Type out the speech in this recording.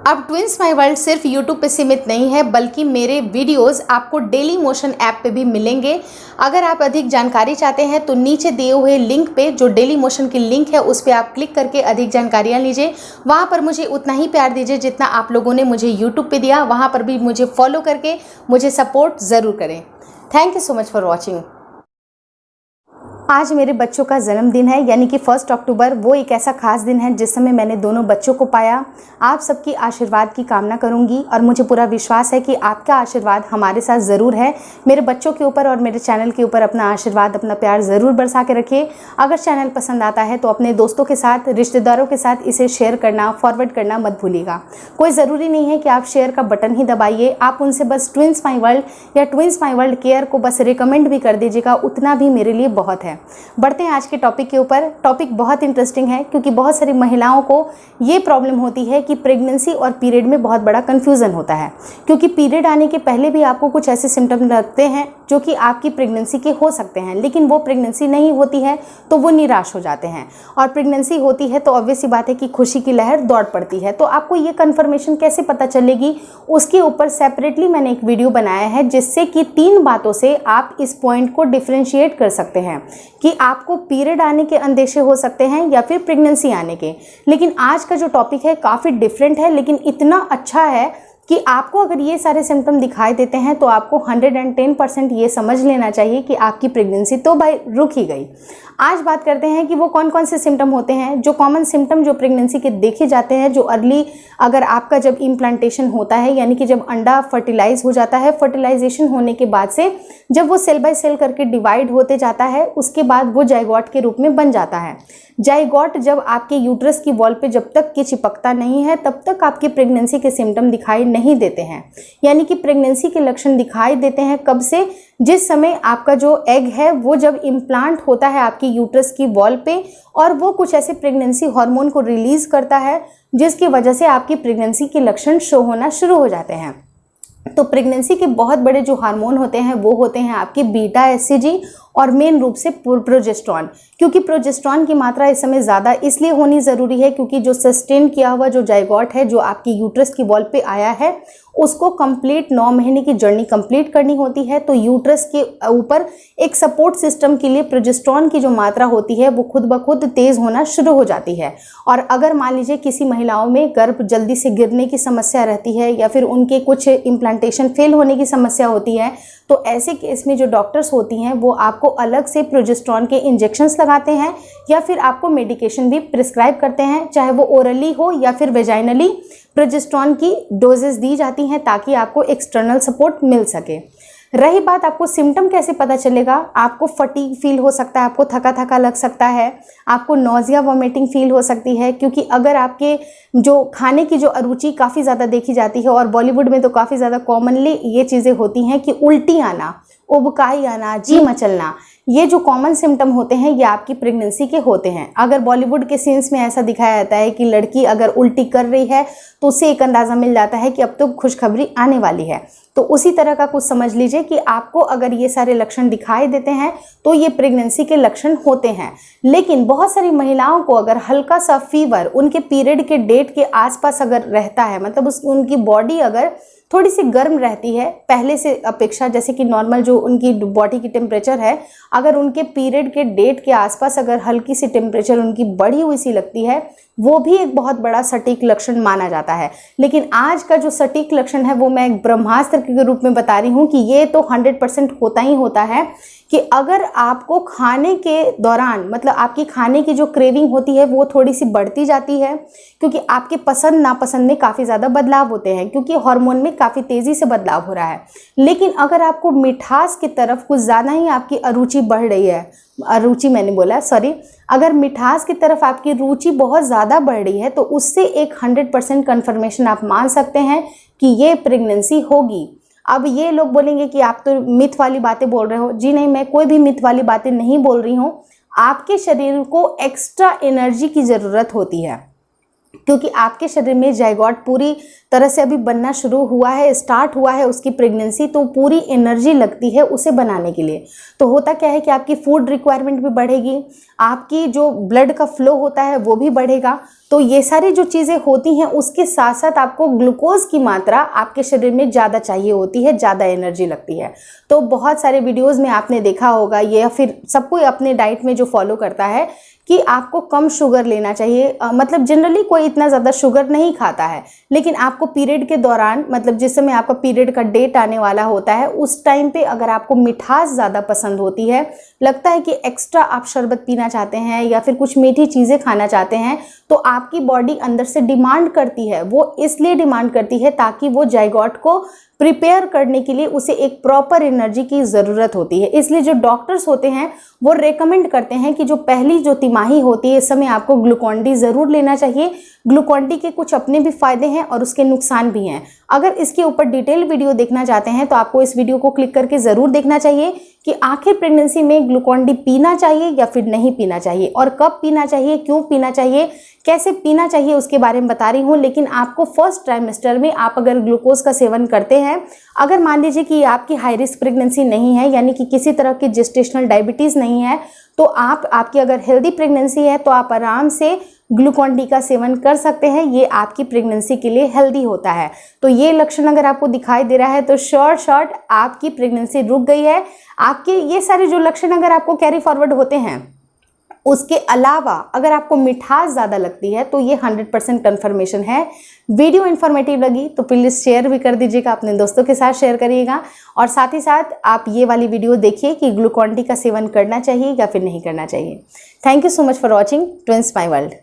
अब twins my world सिर्फ YouTube पे सीमित नहीं है, बल्कि मेरे वीडियोस आपको डेली मोशन ऐप पे भी मिलेंगे। अगर आप अधिक जानकारी चाहते हैं तो नीचे दिए हुए लिंक पे, जो डेली मोशन की लिंक है, उस पर आप क्लिक करके अधिक जानकारियाँ लीजिए। वहाँ पर मुझे उतना ही प्यार दीजिए जितना आप लोगों ने मुझे यूट्यूब पे दिया। वहाँ पर भी मुझे फॉलो करके मुझे सपोर्ट ज़रूर करें। Thank you so much for watching. आज मेरे बच्चों का जन्मदिन है, यानी कि 1 अक्टूबर। वो एक ऐसा खास दिन है जिस समय मैंने दोनों बच्चों को पाया। आप सबकी आशीर्वाद की कामना करूंगी और मुझे पूरा विश्वास है कि आपका आशीर्वाद हमारे साथ ज़रूर है। मेरे बच्चों के ऊपर और मेरे चैनल के ऊपर अपना आशीर्वाद, अपना प्यार ज़रूर बरसा के रखिए। अगर चैनल पसंद आता है तो अपने दोस्तों के साथ, रिश्तेदारों के साथ इसे शेयर करना, फॉरवर्ड करना मत भूलिएगा। कोई ज़रूरी नहीं है कि आप शेयर का बटन ही दबाइए, आप उनसे बस ट्विंस माई वर्ल्ड या ट्विंस माई वर्ल्ड केयर को बस रिकमेंड भी कर दीजिएगा, उतना भी मेरे लिए बहुत है। बढ़ते हैं आज के टॉपिक के ऊपर। टॉपिक बहुत इंटरेस्टिंग है क्योंकि बहुत सारी महिलाओं को ये प्रॉब्लम होती है कि प्रेगनेंसी और पीरियड में बहुत बड़ा कंफ्यूजन होता है, क्योंकि पीरियड आने के पहले भी आपको कुछ ऐसे सिम्टम लगते हैं जो कि आपकी प्रेगनेंसी के हो सकते हैं, लेकिन वो प्रेगनेंसी नहीं होती है तो वो निराश हो जाते हैं, और प्रेगनेंसी होती है तो ऑब्वियस सी बात है कि खुशी की लहर दौड़ पड़ती है। तो आपको ये कन्फर्मेशन कैसे पता चलेगी, उसके ऊपर सेपरेटली मैंने एक वीडियो बनाया है, जिससे कि 3 बातों से आप इस पॉइंट को डिफ्रेंशिएट कर सकते हैं कि आपको पीरियड आने के अंदेशे हो सकते हैं या फिर प्रेगनेंसी आने के। लेकिन आज का जो टॉपिक है काफ़ी डिफरेंट है, लेकिन इतना अच्छा है कि आपको अगर ये सारे सिम्टम दिखाई देते हैं तो आपको 110% ये समझ लेना चाहिए कि आपकी प्रेगनेंसी तो भाई रुक ही गई। आज बात करते हैं कि वो कौन कौन से सिम्टम होते हैं, जो कॉमन सिम्टम जो प्रेगनेंसी के देखे जाते हैं, जो अर्ली, अगर आपका जब इम्प्लांटेशन होता है, यानी कि जब अंडा फर्टिलाइज हो जाता है, फर्टिलाइजेशन होने के बाद से जब वो सेल बाय सेल करके डिवाइड होते जाता है, उसके बाद वो जाइगोट के रूप में बन जाता है। जाइगोट जब आपके यूट्रस की वॉल पे जब तक कि चिपकता नहीं है तब तक आपकी प्रेगनेंसी के सिम्टम दिखाई नहीं देते हैं। यानी कि प्रेगनेंसी के लक्षण दिखाई देते हैं कब से, जिस समय आपका जो एग है वो जब इम्प्लांट होता है आपकी यूट्रस की वॉल पे, और वो कुछ ऐसे प्रेगनेंसी हार्मोन को रिलीज करता है जिसकी वजह से आपकी प्रेगनेंसी के लक्षण शो होना शुरू हो जाते हैं। तो प्रेगनेंसी के बहुत बड़े जो हार्मोन होते हैं वो होते हैं आपके बीटा एससीजी और मेन रूप से प्रोजेस्टेरॉन, क्योंकि प्रोजेस्टेरॉन की मात्रा इस समय ज़्यादा इसलिए होनी ज़रूरी है क्योंकि जो सस्टेन किया हुआ जो जाइगोट है, जो आपकी यूट्रस की वॉल पे आया है, उसको कंप्लीट 9 महीने की जर्नी कंप्लीट करनी होती है। तो यूट्रस के ऊपर एक सपोर्ट सिस्टम के लिए प्रोजेस्टेरॉन की जो मात्रा होती है वो खुद ब खुद तेज़ होना शुरू हो जाती है। और अगर मान लीजिए किसी महिलाओं में गर्भ जल्दी से गिरने की समस्या रहती है या फिर उनके कुछ इम्प्लांटेशन फेल होने की समस्या होती है, तो ऐसे केस में जो डॉक्टर्स होती हैं वो आपको अलग से प्रोजेस्टेरॉन के इंजेक्शंस लगाते हैं या फिर आपको मेडिकेशन भी प्रिस्क्राइब करते हैं, चाहे वो ओरली हो या फिर वेजाइनली प्रोजेस्टेरॉन की डोजेस दी जाती हैं ताकि आपको एक्सटर्नल सपोर्ट मिल सके। रही बात आपको सिम्टम कैसे पता चलेगा, आपको फटीग फील हो सकता है, आपको थका थका लग सकता है, आपको नोजिया वॉमिटिंग फील हो सकती है, क्योंकि अगर आपके जो खाने की जो अरुचि काफ़ी ज़्यादा देखी जाती है, और बॉलीवुड में तो काफ़ी ज़्यादा कॉमनली ये चीज़ें होती हैं कि उल्टी आना, उबकाई आना, जी मचलना, ये जो कॉमन सिम्टम होते हैं ये आपकी प्रेगनेंसी के होते हैं। अगर बॉलीवुड के सीन्स में ऐसा दिखाया जाता है कि लड़की अगर उल्टी कर रही है तो उससे एक अंदाज़ा मिल जाता है कि अब तो खुशखबरी आने वाली है। तो उसी तरह का कुछ समझ लीजिए कि आपको अगर ये सारे लक्षण दिखाई देते हैं तो ये प्रेगनेंसी के लक्षण होते हैं। लेकिन बहुत सारी महिलाओं को अगर हल्का सा फीवर उनके पीरियड के डेट के आसपास अगर रहता है, मतलब उनकी बॉडी अगर थोड़ी सी गर्म रहती है पहले से अपेक्षा, जैसे कि नॉर्मल जो उनकी बॉडी की टेम्परेचर है, अगर उनके पीरियड के डेट के आसपास अगर हल्की सी टेम्परेचर उनकी बढ़ी हुई सी लगती है, वो भी एक बहुत बड़ा सटीक लक्षण माना जाता है। लेकिन आज का जो सटीक लक्षण है वो मैं एक ब्रह्मास्त्र के रूप में बता रही हूँ कि ये तो 100% होता ही होता है कि अगर आपको खाने के दौरान, मतलब आपकी खाने की जो क्रेविंग होती है वो थोड़ी सी बढ़ती जाती है, क्योंकि आपके पसंद नापसंद में काफ़ी ज़्यादा बदलाव होते हैं, क्योंकि हार्मोन में काफ़ी तेज़ी से बदलाव हो रहा है। लेकिन अगर आपको मिठास की तरफ कुछ ज़्यादा ही आपकी अरुचि बढ़ रही है, अरुचि मैंने बोला सॉरी, अगर मिठास की तरफ आपकी रुचि बहुत ज़्यादा बढ़ रही है तो उससे एक 100% कन्फर्मेशन आप मान सकते हैं कि ये प्रेगनेंसी होगी। अब ये लोग बोलेंगे कि आप तो मिथ वाली बातें बोल रहे हो। जी नहीं, मैं कोई भी मिथ वाली बातें नहीं बोल रही हूँ। आपके शरीर को एक्स्ट्रा एनर्जी की ज़रूरत होती है। क्योंकि आपके शरीर में जाइगोट पूरी तरह से अभी बनना शुरू हुआ है, स्टार्ट हुआ है उसकी प्रेगनेंसी, तो पूरी एनर्जी लगती है उसे बनाने के लिए। तो होता क्या है कि आपकी फूड रिक्वायरमेंट भी बढ़ेगी, आपकी जो ब्लड का फ्लो होता है वो भी बढ़ेगा। तो ये सारी जो चीज़ें होती हैं उसके साथ साथ आपको ग्लूकोज की मात्रा आपके शरीर में ज़्यादा चाहिए होती है, ज़्यादा एनर्जी लगती है। तो बहुत सारे वीडियोज़ में आपने देखा होगा, या फिर सब कोई अपने डाइट में जो फॉलो करता है कि आपको कम शुगर लेना चाहिए। मतलब जनरली कोई इतना ज़्यादा शुगर नहीं खाता है, लेकिन आपको पीरियड के दौरान, मतलब जिस समय आपका पीरियड का डेट आने वाला होता है उस टाइम पे अगर आपको मिठास ज़्यादा पसंद होती है, लगता है कि एक्स्ट्रा आप शरबत पीना चाहते हैं या फिर कुछ मीठी चीज़ें खाना चाहते हैं, तो आपकी बॉडी अंदर से डिमांड करती है। वो इसलिए डिमांड करती है ताकि वो जाइगोट को प्रिपेयर करने के लिए उसे एक प्रॉपर एनर्जी की ज़रूरत होती है। इसलिए जो डॉक्टर्स होते हैं वो रेकमेंड करते हैं कि जो पहली जो तिमाही होती है इस समय आपको ग्लूकोन-डी ज़रूर लेना चाहिए। ग्लूकोन-डी के कुछ अपने भी फ़ायदे हैं और उसके नुकसान भी हैं। अगर इसके ऊपर डिटेल वीडियो देखना चाहते हैं तो आपको इस वीडियो को क्लिक करके ज़रूर देखना चाहिए कि आखिर प्रेगनेंसी में ग्लूकोन-डी पीना चाहिए या फिर नहीं पीना चाहिए, और कब पीना चाहिए, क्यों पीना चाहिए, कैसे पीना चाहिए, उसके बारे में बता रही हूँ। लेकिन आपको फर्स्ट ट्राइमेस्टर में आप अगर ग्लूकोज का सेवन करते हैं, अगर मान लीजिए कि आपकी हाई रिस्क प्रेगनेंसी नहीं है, यानी कि किसी तरह की जेस्टेशनल डायबिटीज़ नहीं है, तो आपकी अगर हेल्दी प्रेगनेंसी है तो आप आराम से ग्लूकोन-डी का सेवन कर सकते हैं। ये आपकी प्रेगनेंसी के लिए हेल्दी होता है। तो ये लक्षण अगर आपको दिखाई दे रहा है तो शॉर्ट आपकी प्रेगनेंसी रुक गई है। आपके ये सारे जो लक्षण अगर आपको कैरी फॉरवर्ड होते हैं, उसके अलावा अगर आपको मिठास ज़्यादा लगती है तो ये 100% कन्फर्मेशन है। वीडियो इन्फॉर्मेटिव लगी तो प्लीज़ शेयर भी कर दीजिएगा, अपने दोस्तों के साथ शेयर करिएगा, और साथ ही साथ आप ये वाली वीडियो देखिए कि ग्लूकोन-डी का सेवन करना चाहिए या फिर नहीं करना चाहिए। Thank you so much for watching twins my world.